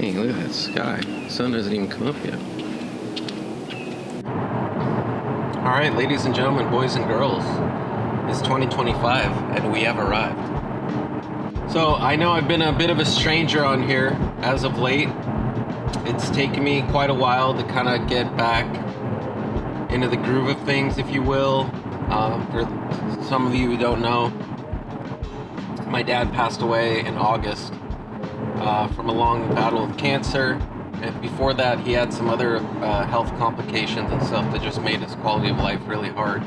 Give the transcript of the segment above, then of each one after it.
Hey, look at that sky. The sun doesn't even come up yet. All right, ladies and gentlemen, boys and girls, it's 2025 and we have arrived. So I know I've been a bit of a stranger on here as of late. It's taken me quite a while to kind of get back into the groove of things, if you will. For some of you who don't know, my dad passed away in August from a long battle with cancer. And before that, he had some other health complications and stuff that just made his quality of life really hard.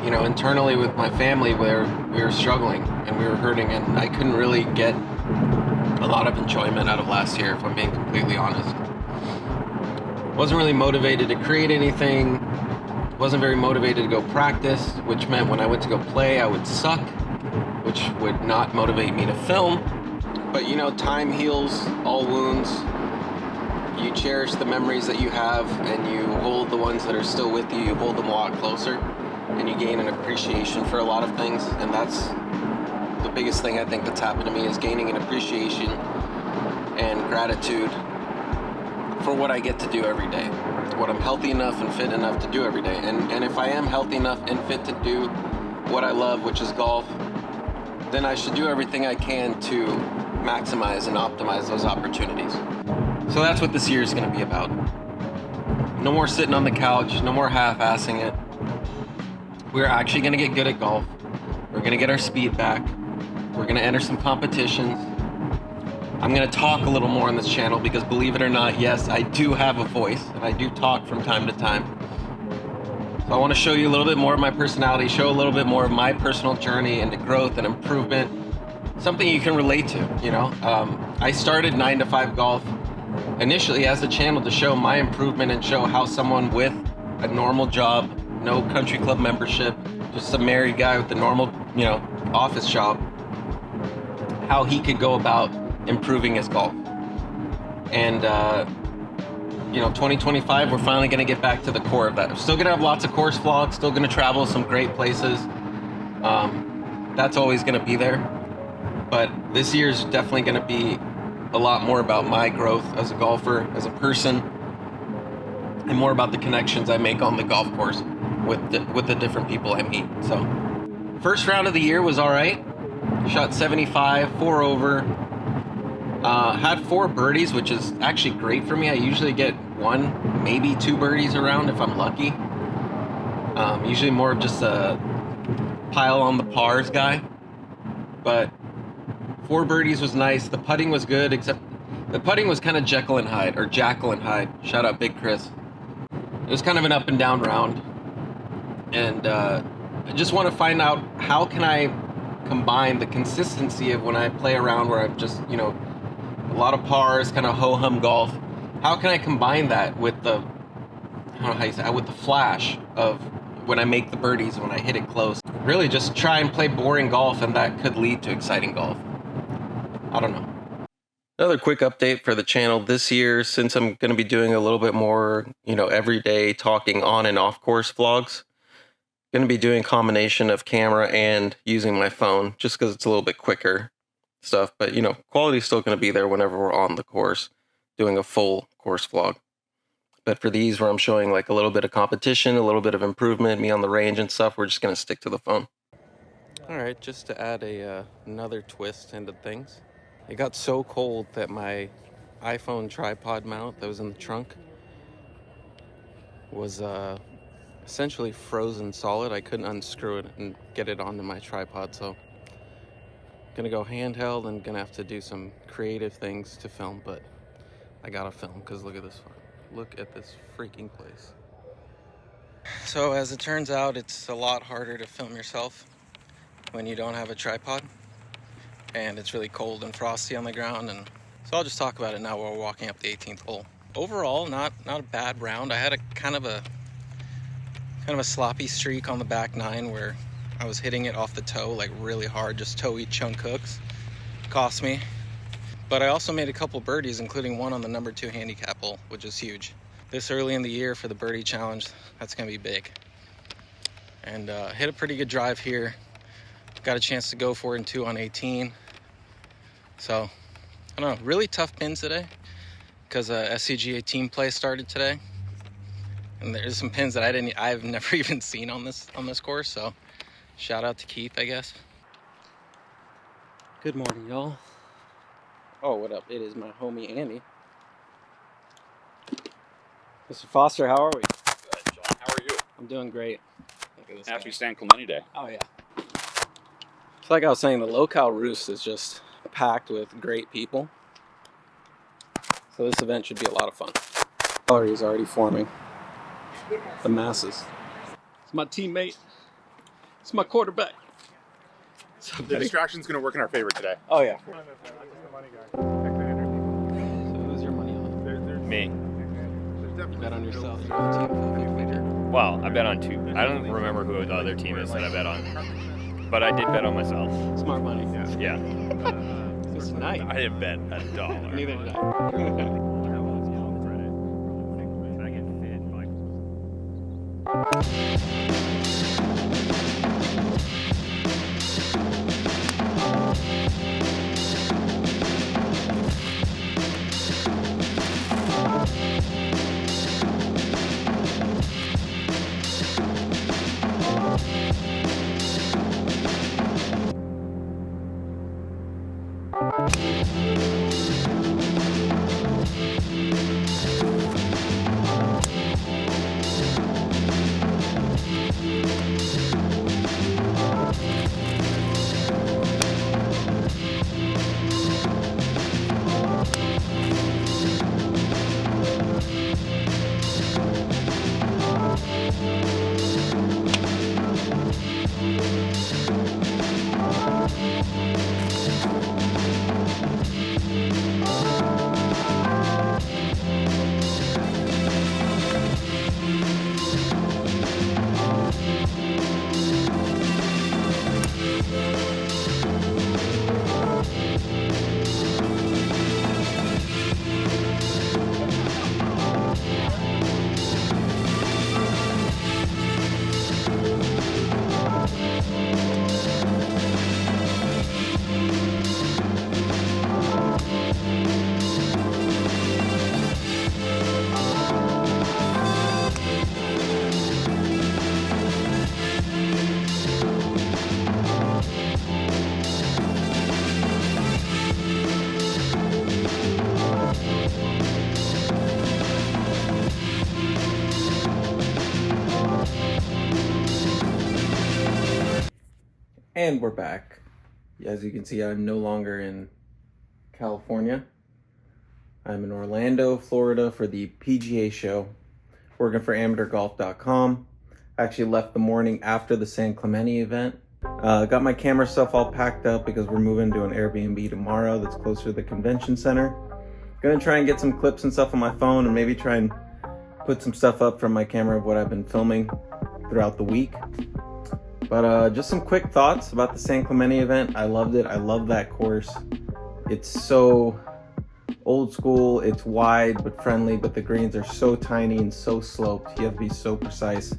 You know, internally with my family, where we were struggling and we were hurting, and I couldn't really get a lot of enjoyment out of last year, if I'm being completely honest. Wasn't really motivated to create anything. Wasn't very motivated to go practice, which meant when I went to go play, I would suck, which would not motivate me to film. But you know, time heals all wounds. You cherish the memories that you have, and you hold the ones that are still with you. You hold them a lot closer, and you gain an appreciation for a lot of things. And that's the biggest thing I think that's happened to me, is gaining an appreciation and gratitude for what I get to do every day, what I'm healthy enough and fit enough to do every day. And if I am healthy enough and fit to do what I love, which is golf, then I should do everything I can to maximize and optimize those opportunities. So that's what this year is going to be about. No more sitting on the couch, no more half-assing it. We're actually going to get good at golf. We're going to get our speed back. We're going to enter some competitions. I'm going to talk a little more on this channel because, believe it or not, yes, I do have a voice and I do talk from time to time. So I want to show you a little bit more of my personality, show a little bit more of my personal journey into growth and improvement. Something you can relate to, you know. I started 9 to 5 golf initially as a channel to show my improvement and show how someone with a normal job, no country club membership, just a married guy with a normal, you know, office job, how he could go about improving his golf. And you know, 2025, we're finally going to get back to the core of that. We're still going to have lots of course vlogs, still going to travel some great places. That's always going to be there. But this year is definitely going to be a lot more about my growth as a golfer, as a person, and more about the connections I make on the golf course with the different people I meet. So, first round of the year was all right. Shot 75, 4 over. Had 4 birdies, which is actually great for me. I usually get 1, maybe 2 birdies around if I'm lucky. Usually more of just a pile on the pars guy. But 4 birdies was nice. The putting was good, except the putting was kind of Jekyll and Hyde, or Jackal and Hyde. Shout out Big Chris. It was kind of an up and down round. And I just want to find out, how can I combine the consistency of when I play around where I'm just, you know, a lot of pars, kind of ho-hum golf. How can I combine that with the, I don't know how you say, with the flash of when I make the birdies, when I hit it close. Really just try and play boring golf, and that could lead to exciting golf. I don't know. Another quick update for the channel this year, since I'm going to be doing a little bit more, you know, everyday talking on and off course vlogs. Going to be doing a combination of camera and using my phone, just because it's a little bit quicker stuff. But, you know, quality's still going to be there whenever we're on the course, doing a full course vlog. But for these where I'm showing like a little bit of competition, a little bit of improvement, me on the range and stuff, we're just going to stick to the phone. All right, just to add another twist into things. It got so cold that my iPhone tripod mount that was in the trunk was essentially frozen solid. I couldn't unscrew it and get it onto my tripod, so gonna go handheld and gonna have to do some creative things to film, but I gotta film because look at this freaking place. So as it turns out, it's a lot harder to film yourself when you don't have a tripod, and it's really cold and frosty on the ground. And so I'll just talk about it now while we're walking up the 18th hole. Overall, not a bad round. I had a kind of a sloppy streak on the back 9 where I was hitting it off the toe, like really hard, just toe-eat chunk hooks. Cost me. But I also made a couple birdies, including one on the number 2 handicap hole, which is huge. This early in the year for the birdie challenge, that's gonna be big. And hit a pretty good drive here. Got a chance to go for it in 2 on 18. So, I don't know, really tough pins today. because SCGA team play started today, and there's some pins that I've never even seen on this course. So shout out to Keith, I guess. Good morning, y'all. Oh, what up? It is my homie Andy. Mr. Foster, how are we? Good, John. How are you? I'm doing great. Look at this Happy guy. San Clemente Day. Oh yeah. It's like I was saying, the Locale Roost is just packed with great people. So this event should be a lot of fun. Gallery is already forming. The masses. It's my teammate. It's my quarterback. The distraction's going to work in our favor today. Oh yeah. So who's your money on? Me. You bet on yourself. Your own team. Well, I bet on two. I don't remember who the other team is that I bet on. But I did bet on myself. Smart money. Yeah. It's tonight. I didn't bet $1. Neither did I. And we're back. As you can see, I'm no longer in California. I'm in Orlando, Florida for the PGA show, working for AmateurGolf.com. I actually left the morning after the San Clemente event. Got my camera stuff all packed up because we're moving to an Airbnb tomorrow that's closer to the convention center. Gonna try and get some clips and stuff on my phone and maybe try and put some stuff up from my camera of what I've been filming throughout the week. But just some quick thoughts about the San Clemente event. I loved it. I love that course. It's so old school. It's wide but friendly, but the greens are so tiny and so sloped. You have to be so precise.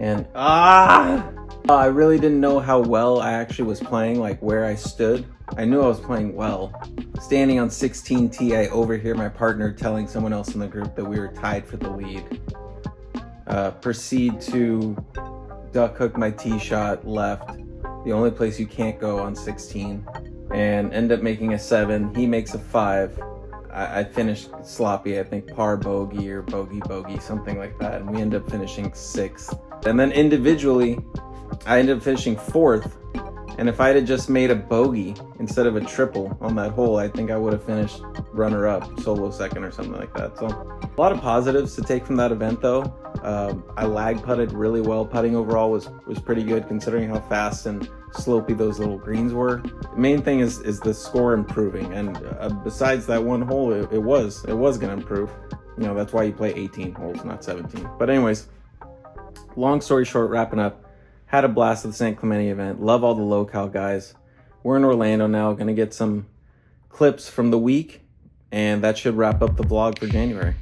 And I really didn't know how well I actually was playing, like where I stood. I knew I was playing well. Standing on 16T, I overhear my partner telling someone else in the group that we were tied for the lead. Proceed to duck hook my tee shot left, the only place you can't go on 16, and end up making a 7. He makes a 5. I finished sloppy, I think par bogey or bogey, something like that, and we end up finishing 6th. And then individually, I ended up finishing 4th, and if I had just made a bogey instead of a triple on that hole, I think I would have finished runner-up, solo second or something like that. So a lot of positives to take from that event though. I lag putted really well. Putting overall was pretty good considering how fast and slopey those little greens were. The main thing is the score improving, and besides that one hole, it was going to improve. You know, that's why you play 18 holes, not 17. But anyways, long story short, wrapping up, had a blast at the San Clemente event. Love all the Locale guys. We're in Orlando now, going to get some clips from the week, and that should wrap up the vlog for January.